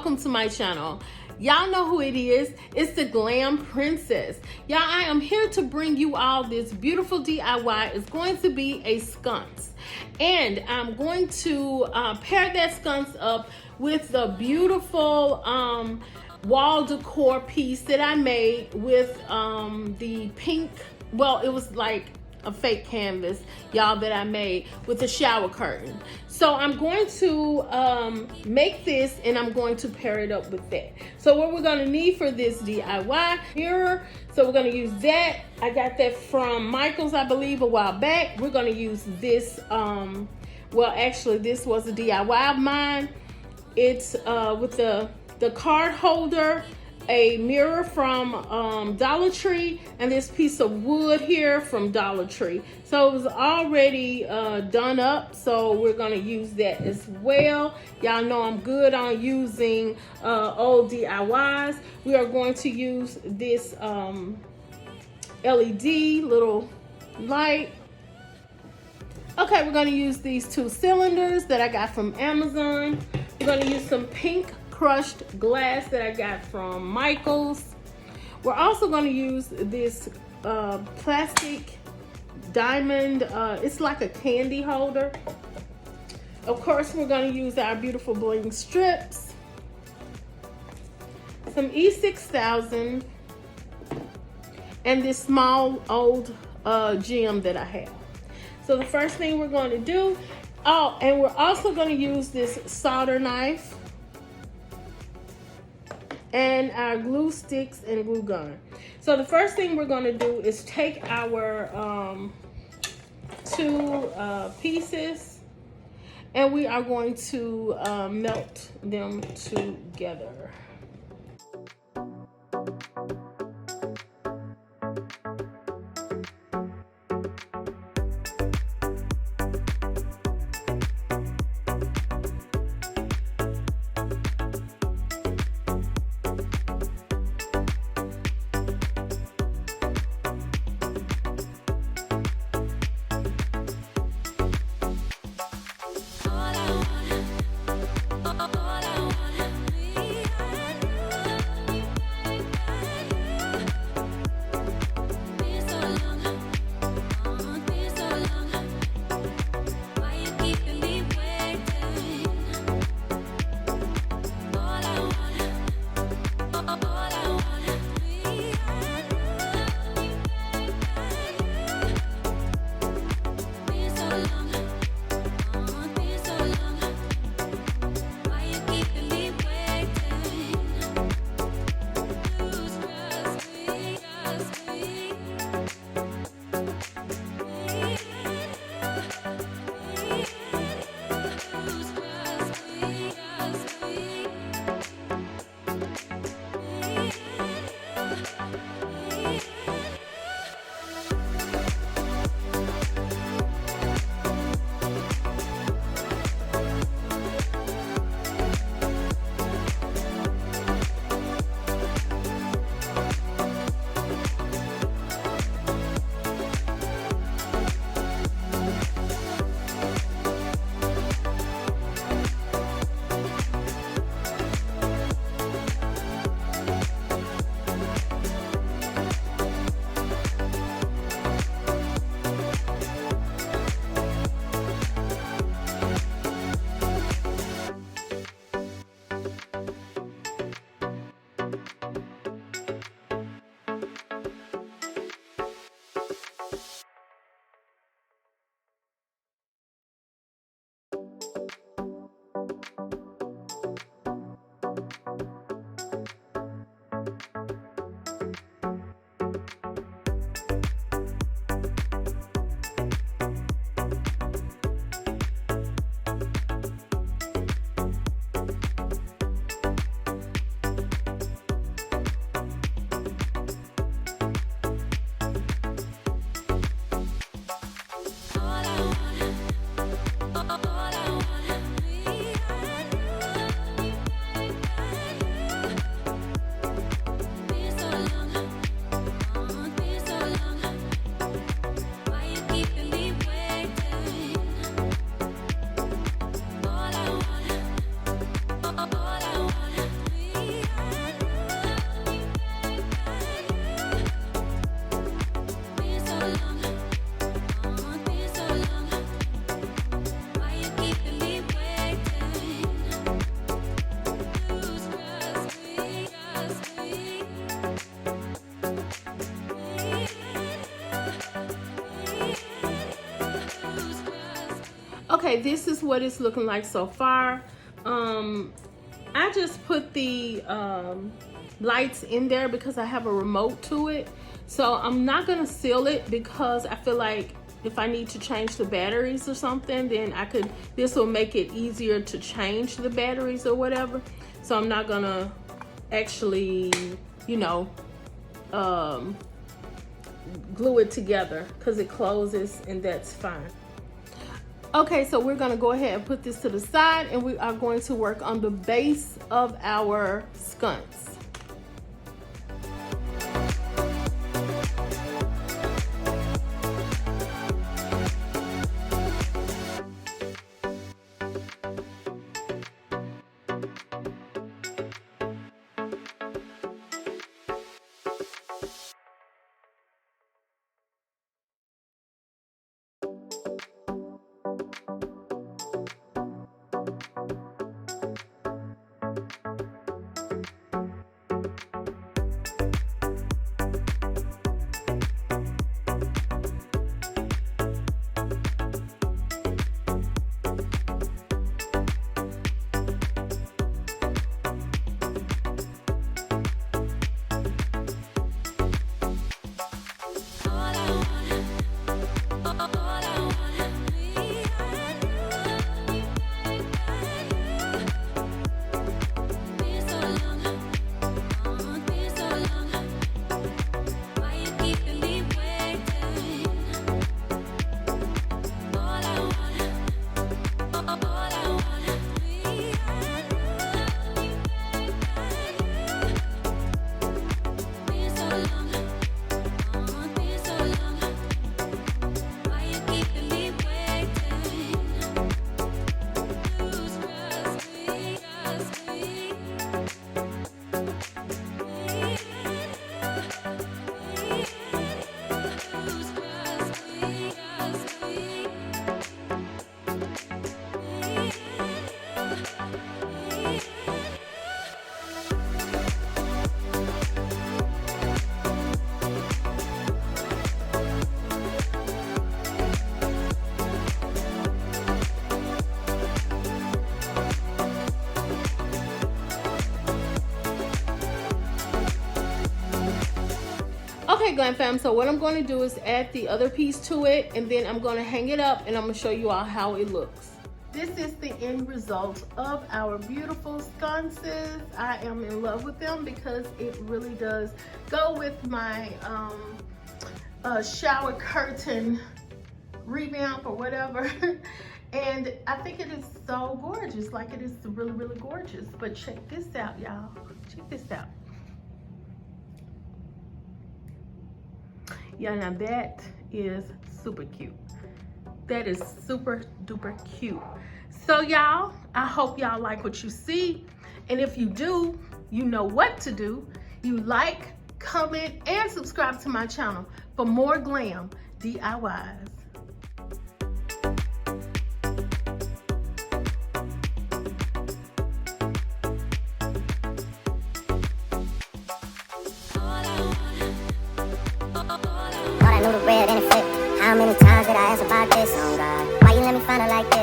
welcome to my channel. Y'all know who it is. It's the Glam Princess. Y'all, I am here to bring you all this beautiful DIY. It's going to be a sconce. And I'm going to pair that sconce up with the beautiful wall decor piece that I made with the pink, well, it was like a fake canvas, y'all, that I made with a shower curtain. So I'm going to make this and I'm going to pair it up with that. So what we're going to need for this DIY, mirror. So we're going to use that. I got that from Michael's, I believe, a while back. We're going to use this, well, actually this was a DIY of mine. It's with the card holder, a mirror from Dollartree, and this piece of wood here from Dollartree. So it was already done up, so we're gonna use that as well. Y'all know I'm good on using old DIYs. We are going to use this LED little light. Okay, we're gonna use these 2 cylinders that I got from Amazon. We're gonna use some pink crushed glass that I got from Michael's. We're also going to use this plastic diamond, it's like a candy holder. Of course, we're going to use our beautiful bling strips, some E6000, and this small old gem that I have. So the first thing we're going to do, oh, and we're also going to use this solder knife and our glue sticks and glue gun. So the first thing we're going to do is take our 2 pieces and we are going to melt them together. Okay, this is what it's looking like so far. I just put the lights in there because I have a remote to it. So I'm not gonna seal it because I feel like if I need to change the batteries or something, then this will make it easier to change the batteries or whatever. So I'm not gonna actually, you know, glue it together because it closes, and that's fine. Okay, so we're gonna go ahead and put this to the side, and we are going to work on the base of our sconce. Okay, Glam fam, so what I'm going to do is add the other piece to it, and then I'm going to hang it up, and I'm going to show you all how it looks. This is the end result of our beautiful sconces. I am in love with them because it really does go with my shower curtain revamp or whatever. And I think it is so gorgeous. Like, it is really, really gorgeous. But check this out, y'all. Check this out. Yeah, now that is super cute. That is super duper cute. So y'all, I hope y'all like what you see. And if you do, you know what to do. You like, comment, and subscribe to my channel for more glam DIYs. Red and it flipped. How many times did I ask about this? Oh God, why you let me find her like that?